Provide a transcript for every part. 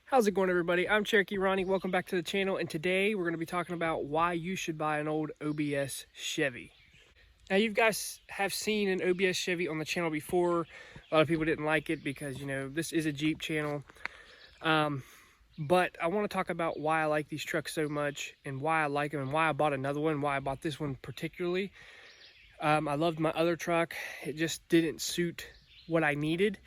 How's it going, everybody? I'm Cherokee Ronnie. Welcome back to the channel, and today we're going to be talking about why you should buy an old OBS Chevy. Now, you guys have seen an OBS Chevy on the channel before. A lot of people didn't like it because, this is a Jeep channel. But I want to talk about why I like these trucks so much and why I like them and why I bought another one, why I bought this one particularly. I loved my other truck. It just didn't suit what I needed.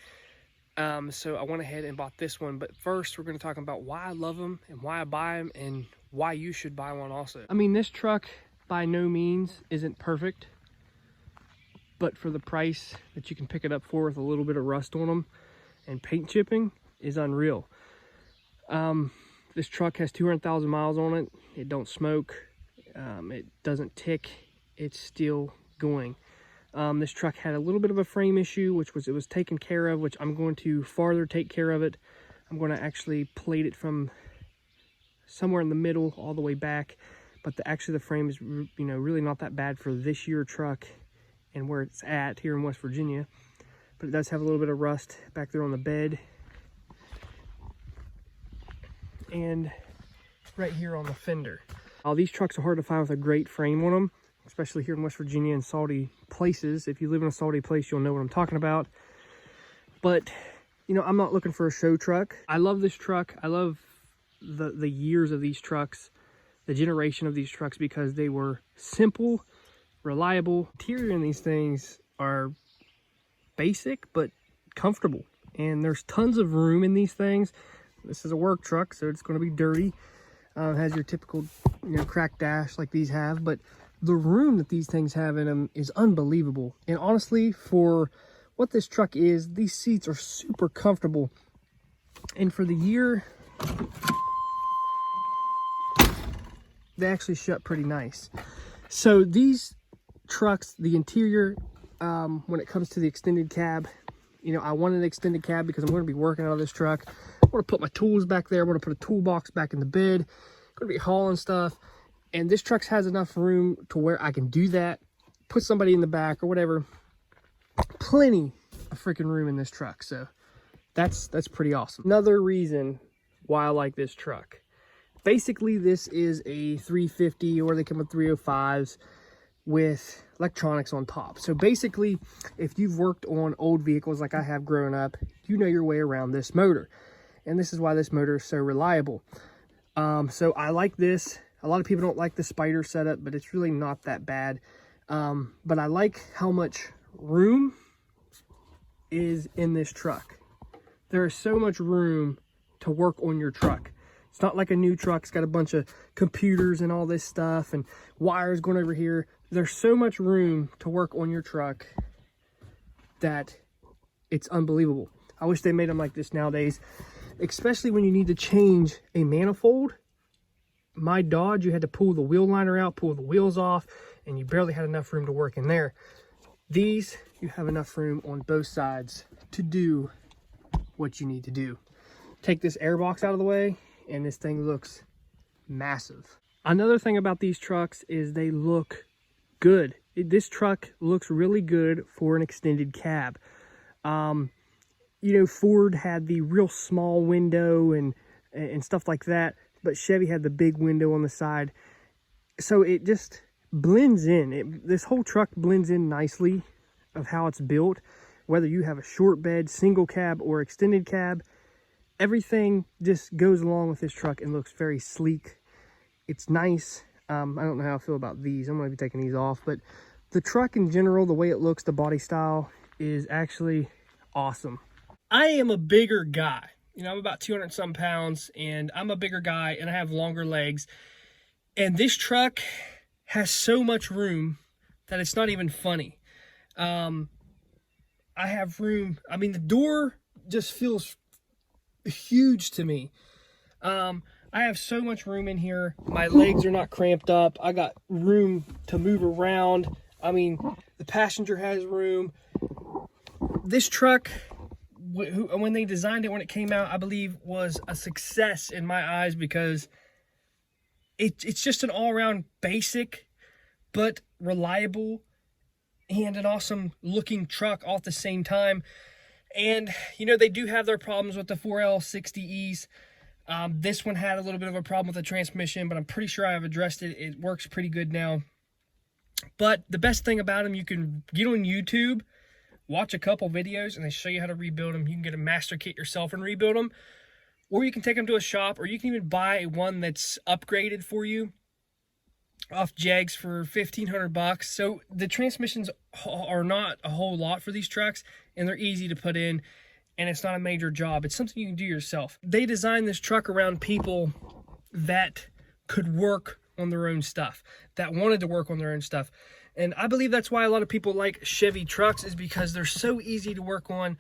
So I went ahead and bought this one. But first, we're going to talk about why I love them and why I buy them and why you should buy one also. I mean, this truck by no means isn't perfect, but for the price that you can pick it up for with a little bit of rust on them and paint chipping is unreal. This truck has 200,000 miles on it. It don't smoke. It doesn't tick. It's still going. This truck had a little bit of a frame issue, which was it was taken care of, which I'm going to farther take care of it. I'm going to actually plate it from somewhere in the middle all the way back. But actually the frame is, really not that bad for this year truck and where it's at here in West Virginia. But it does have a little bit of rust back there on the bed. And right here on the fender. These trucks are hard to find with a great frame on them, especially here in West Virginia and salty places. If you live in a salty place, you'll know what I'm talking about. But, I'm not looking for a show truck. I love this truck. I love the years of these trucks, the generation of these trucks, because they were simple, reliable. Interior in these things are basic, but comfortable. And there's tons of room in these things. This is a work truck, so it's going to be dirty. It has your typical, cracked dash like these have, but the room that these things have in them is unbelievable. And honestly, for what this truck is, these seats are super comfortable. And for the year, they actually shut pretty nice. So these trucks, the interior, when it comes to the extended cab, I want an extended cab because I'm going to be working out of this truck. I'm going to put my tools back there. I'm going to put a toolbox back in the bed. I'm going to be hauling stuff. And this truck has enough room to where I can do that, put somebody in the back or whatever. Plenty of freaking room in this truck. So that's pretty awesome. Another reason why I like this truck. Basically, this is a 350, or they come with 305s with electronics on top. So basically, if you've worked on old vehicles like I have growing up, you know your way around this motor. And this is why this motor is so reliable. So I like this. A lot of people don't like the spider setup, but it's really not that bad. But I like how much room is in this truck. There is so much room to work on your truck. It's not like a new truck. It's got a bunch of computers and all this stuff and wires going over here. There's so much room to work on your truck that it's unbelievable. I wish they made them like this nowadays, especially when you need to change a manifold. My Dodge, you had to pull the wheel liner out, pull the wheels off, and you barely had enough room to work in there. These, you have enough room on both sides to do what you need to do. Take this air box out of the way, and this thing looks massive. Another thing about these trucks is they look good. This truck looks really good for an extended cab. Ford had the real small window and stuff like that, but Chevy had the big window on the side. So it just blends in. This whole truck blends in nicely of how it's built. Whether you have a short bed, single cab, or extended cab, everything just goes along with this truck and looks very sleek. It's nice. I don't know how I feel about these. I'm going to be taking these off. But the truck in general, the way it looks, the body style is actually awesome. I am a bigger guy. I'm about 200 some pounds, and I'm a bigger guy, and I have longer legs. And this truck has so much room that it's not even funny. I have room. I mean, the door just feels huge to me. I have so much room in here. My legs are not cramped up. I got room to move around. I mean, the passenger has room. This truck, when they designed it, when it came out, I believe was a success in my eyes because it's just an all-around basic but reliable and an awesome looking truck all at the same time. And, you know, they do have their problems with the 4L60Es. This one had a little bit of a problem with the transmission, but I'm pretty sure I've addressed it. It works pretty good now. But the best thing about them, you can get on YouTube, watch a couple videos, and they show you how to rebuild them. You can get a master kit yourself and rebuild them. Or you can take them to a shop, or you can even buy one that's upgraded for you off Jegs for $1,500. So the transmissions are not a whole lot for these trucks, and they're easy to put in, and it's not a major job. It's something you can do yourself. They designed this truck around people that could work on their own stuff, that wanted to work on their own stuff. And I believe that's why a lot of people like Chevy trucks, is because they're so easy to work on.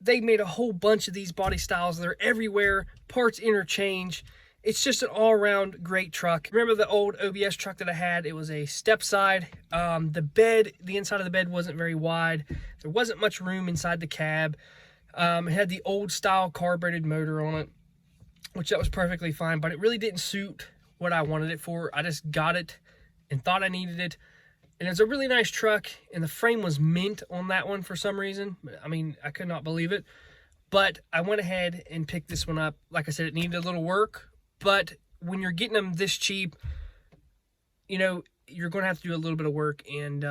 They made a whole bunch of these body styles. They're everywhere. Parts interchange. It's just an all-around great truck. Remember the old OBS truck that I had? It was a step side. The inside of the bed wasn't very wide. There wasn't much room inside the cab. It had the old style carbureted motor on it, which that was perfectly fine, but it really didn't suit what I wanted it for. I just got it and thought I needed it. And it's a really nice truck, and the frame was mint on that one for some reason. I mean, I could not believe it. But I went ahead and picked this one up. Like I said, it needed a little work, but when you're getting them this cheap, you know, you're going to have to do a little bit of work. And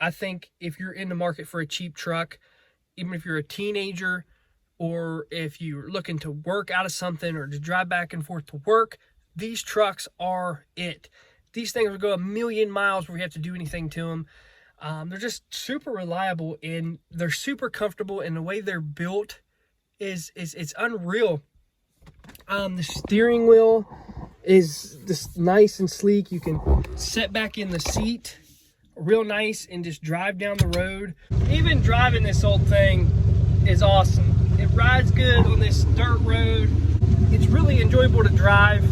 I think if you're in the market for a cheap truck, even if you're a teenager, or if you're looking to work out of something or to drive back and forth to work, these trucks are it. These things will go a million miles before you have to do anything to them. They're just super reliable, and they're super comfortable, and the way they're built it's unreal. The steering wheel is just nice and sleek. You can sit back in the seat real nice and just drive down the road. Even driving this old thing is awesome. It rides good on this dirt road. It's really enjoyable to drive.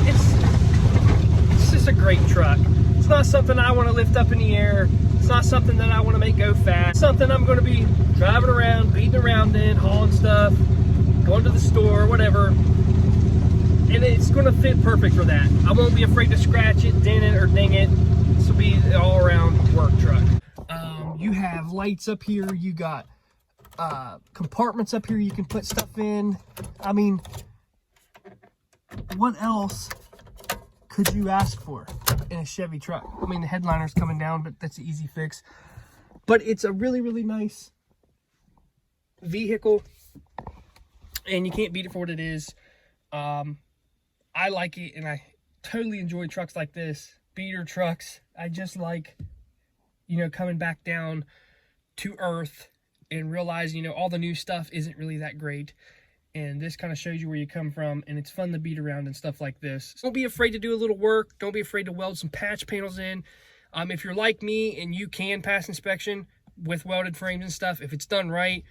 It's just a great truck. It's not something I want to lift up in the air. It's not something that I want to make go fast. It's something I'm going to be driving around, beating around in, hauling stuff, going to the store, whatever. And it's going to fit perfect for that. I won't be afraid to scratch it, dent it, or ding it. This will be an all-around work truck. You have lights up here. You got compartments up here you can put stuff in. I mean, what else could you ask for in a Chevy truck? I mean, the headliner's coming down, but that's an easy fix. But it's a really, really nice vehicle, and you can't beat it for what it is. I like it, and I totally enjoy trucks like this, beater trucks. I just like, you know, coming back down to earth and realizing, you know, all the new stuff isn't really that great. And this kind of shows you where you come from, and it's fun to beat around and stuff like this. Don't be afraid to do a little work. Don't be afraid to weld some patch panels in. If you're like me and you can pass inspection with welded frames and stuff, if it's done right,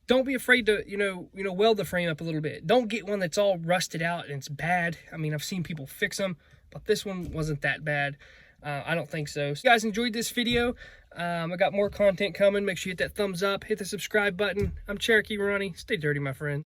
don't be afraid to, you know, weld the frame up a little bit. Don't get one that's all rusted out and it's bad. I mean, I've seen people fix them, but this one wasn't that bad. I don't think so. So if you guys enjoyed this video, I got more content coming. Make sure you hit that thumbs up, hit the subscribe button. I'm Cherokee Ronnie. Stay dirty, my friend.